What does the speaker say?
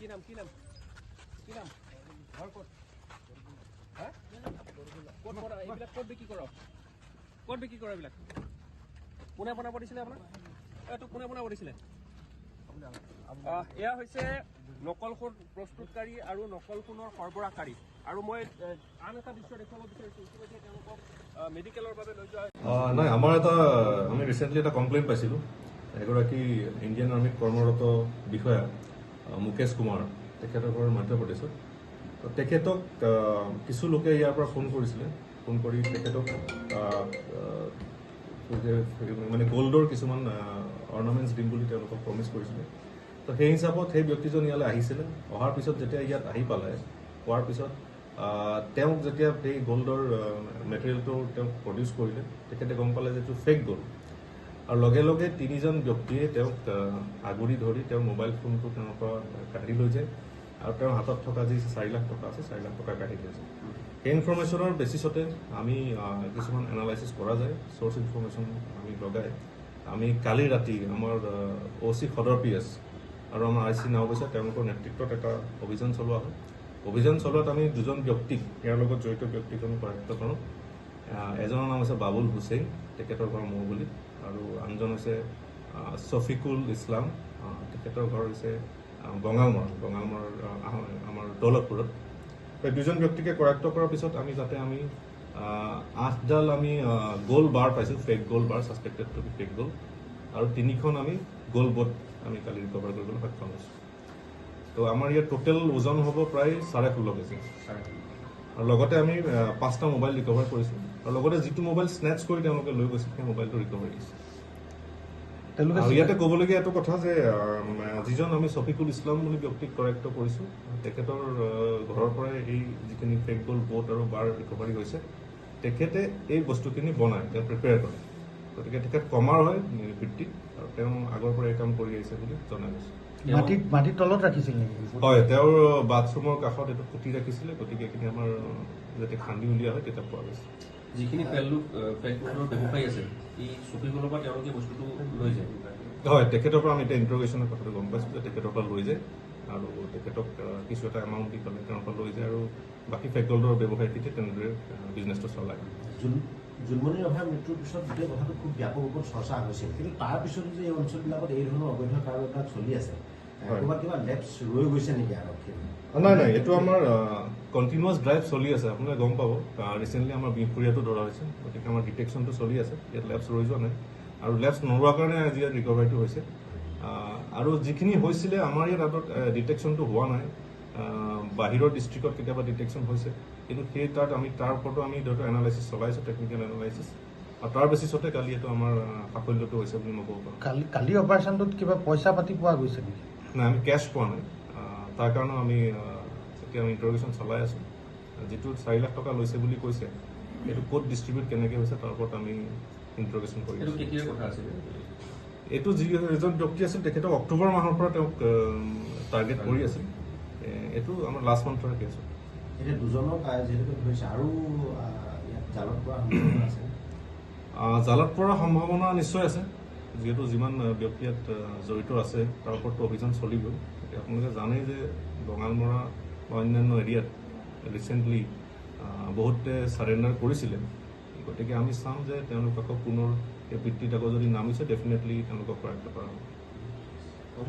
কি নাম ঘৰ ক'ত হা ক'ত কৰা এইবিলাক ক'ত বিক্ৰী কৰ এইবিলাক কোনে বনাব দিছিলে আপোনাক এইটো কোনে বনাব দিছিলে এয়া হৈছে নকল সোণ প্ৰস্তুতকাৰী আৰু নকল সোণৰ সৰবৰাহকাৰী আৰু মই আন এটা দৃশ্য দেখুৱাব বিচাৰিছোঁ ইতিমধ্যে তেওঁলোকক মেডিকেলৰ বাবে লৈ যোৱা নাই আমাৰ আমি ৰিচেণ্টলি এটা কমপ্লেইন পাইছিলোঁ এগৰাকী ইণ্ডিয়ান আৰ্মিত কৰ্মৰত বিষয়া মুকেশ কুমাৰ তেখেতৰ ঘৰ মধ্যপ্ৰদেশত তেখেতক কিছু লোকে ইয়াৰ পৰা ফোন কৰিছিলে ফোন কৰি তেখেতক মানে গ'ল্ডৰ কিছুমান অৰ্নামেণ্টছ দিম বুলি তেওঁলোকক প্ৰমিছ কৰিছিলে তো সেই হিচাপত সেই ব্যক্তিজন ইয়ালৈ আহিছিলে অহাৰ পিছত যেতিয়া ইয়াত আহি পালে পোৱাৰ পিছত তেওঁক যেতিয়া সেই গ'ল্ডৰ মেটেৰিয়েলটো তেওঁক প্ৰডিউচ কৰিলে তেখেতে গম পালে যে এইটো ফেক গ'ল্ড আৰু লগে লগে তিনিজন ব্যক্তিয়ে তেওঁক আগুৰি ধৰি তেওঁৰ মোবাইল ফোনটো তেওঁৰ পৰা কাঢ়ি লৈ যায় আৰু তেওঁৰ হাতত থকা যি 4 লাখ টকা আছে 4 লাখ টকা কাঢ়ি লৈ যায় সেই ইনফৰ্মেশ্যনৰ বেচিছতে আমি কিছুমান এনালাইচিছ কৰা যায় চ'ৰ্চ ইনফৰ্মেশ্যন আমি লগাই আমি কালি ৰাতি আমাৰ OC সদৰ PS আৰু আমাৰ IC নাওবৈচা তেওঁলোকৰ নেতৃত্বত এটা অভিযান চলোৱা হয় অভিযান চলোৱাত আমি দুজন ব্যক্তিক ইয়াৰ লগত জড়িত ব্যক্তিক আমি কৰায়ত্ব কৰোঁ এজনৰ নাম হৈছে বাবুল হুছেইন তেখেতৰ ঘৰ মৌবুলি আৰু আনজন হৈছে ছফিকুল ইছলাম তেখেতৰ ঘৰ হৈছে বঙালমৰা আমাৰ দৌলতপুৰত এই দুজন ব্যক্তিকে কৰায়ত্ব কৰাৰ পিছত আমি যাতে আমি 8ডাল আমি গোল্ড বাৰ পাইছোঁ fake gold bar suspected to be fake gold আৰু 3খন আমি গোল্ড বট আমি কালি ৰিকভাৰ কৰিবলৈ সক্ষম হৈছোঁ তো আমাৰ ইয়াত টোটেল ওজন হ'ব প্ৰায় 16.5 কেজি আৰু লগতে আমি 5টা মোবাইল ৰিকভাৰ কৰিছোঁ আৰু লগতে যিটো মোবাইল স্নেচ কৰি তেওঁলোকে লৈ গৈছে সেই মোবাইলটো ৰিকভাৰ কৰিছে আৰু ইয়াতে ক'বলগীয়া এইটো কথা যে যিজন আমি ছফিকুল ইছলাম বুলি ব্যক্তিক কৰায়ত্ব কৰিছোঁ তেখেতৰ ঘৰৰ পৰাই এই যিখিনি ফেক গোল্ড বট আৰু বাৰ ৰিকভাৰী হৈছে তেখেতে এই বস্তুখিনি বনায় তেওঁ প্ৰিপেয়াৰ কৰে গতিকে তেখেত কমাৰ হয় ভিত্তিত আৰু তেওঁ আগৰ পৰা এই কাম কৰি আহিছে বুলি জনা গৈছে মাটিৰ তলত ৰাখিছিল নেকি হয় তেওঁৰ বাথৰুমৰ কাষত এইটো পুতি ৰাখিছিলে গতিকে এইখিনি আমাৰ যাতে খান্দি উলিওৱা হয় তেতিয়া পোৱা গৈছে যিখিনি ফেক গোল্ডৰ ব্যৱসায়ী আছে এই ছফিকুলৰ পৰা তেওঁলোকে বস্তুটো লৈ যায় হয় তেখেতৰ পৰা আমি এতিয়া ইণ্টাৰগেশ্যনৰ কথাটো গম পাইছোঁ যে তেখেতৰ পৰা লৈ যায় আৰু তেখেতক কিছু এটা এমাউণ্ট দি পেলাই তেওঁৰ পৰা লৈ যায় আৰু বাকী ফেক গোল্ডৰ ব্যৱসায়ীখিনিয়ে তেনেদৰে বিজনেছটো চলায় জোনমণি ৰভাৰ মৃত্যুৰ পিছত গোটেই কথাটো খুব ব্যাপক ৰূপত চৰ্চা হৈছিল কিন্তু তাৰ পিছত যে এই অঞ্চলবিলাকত এই ধৰণৰ অবৈধ কাৰোবাৰ চলি আছে ক'ৰবাত কিবা লেপছ ৰৈ গৈছে নেকি আৰক্ষীৰ নাই এইটো আমাৰ কণ্টিনিউৱাছ ড্ৰাইভ চলি আছে আপোনালোকে গম পাব ৰিচেণ্টলি আমাৰ বিহপুৰীয়াটো ধৰা হৈছে গতিকে আমাৰ ডিটেকশ্যনটো চলি আছে ইয়াত লেপছ ৰৈ যোৱা নাই আৰু লেপছ নোৰোৱাৰ কাৰণে আজি ইয়াত ৰিকভাৰীটো হৈছে আৰু যিখিনি হৈছিলে আমাৰ ইয়াত আগত ডিটেকশ্যনটো হোৱা নাই বাহিৰৰ ডিষ্ট্ৰিক্টত কেতিয়াবা ডিটেকশ্যন হৈছে কিন্তু সেই তাত আমি তাৰ ওপৰতো আমি ধৰক এনালাইচিছ চলাইছোঁ টেকনিকেল এনালাইচিছ আৰু তাৰ বেচিছতে কালি এইটো আমাৰ সাফল্যটো হৈছে বুলি মই ক'ব পাৰোঁ কালি অপাৰেশ্যনটোত কিবা পইচা পাতি পোৱা গৈছে নেকি নাই আমি কেছ পোৱা নাই তাৰ কাৰণেও আমি এতিয়া আমি ইণ্টাৰগেশ্যন চলাই আছোঁ যিটো 4 লাখ টকা লৈছে বুলি কৈছে এইটো ক'ত ডিষ্ট্ৰিবিউট কেনেকৈ হৈছে তাৰ ওপৰত আমি ইণ্টাৰগেশ্যন কৰি আছোঁ এইটো যিজন ব্যক্তি আছিল তেখেতক অক্টোবৰ মাহৰ পৰা তেওঁক টাৰ্গেট কৰি আছিল এইটো আমাৰ লাষ্ট মান্থৰ কেছ এতিয়া দুজনক যিহেতু ধৰিছে আৰু জালত পৰা সম্ভাৱনা আছে জালত পৰাৰ সম্ভাৱনা নিশ্চয় আছে যিহেতু যিমান ব্যক্তি ইয়াত জড়িত আছে তাৰ ওপৰতো অভিযান চলিবই এতিয়া আপোনালোকে জানেই যে বঙালমৰা বা অন্যান্য এৰিয়াত ৰিচেণ্টলি বহুতে ছাৰেণ্ডাৰ কৰিছিলে গতিকে আমি চাম যে তেওঁলোক আকৌ পুনৰ এই বৃত্তিত আকৌ যদি নামিছে ডেফিনেটলি তেওঁলোকক কৰায়ত্ব কৰা হ'ব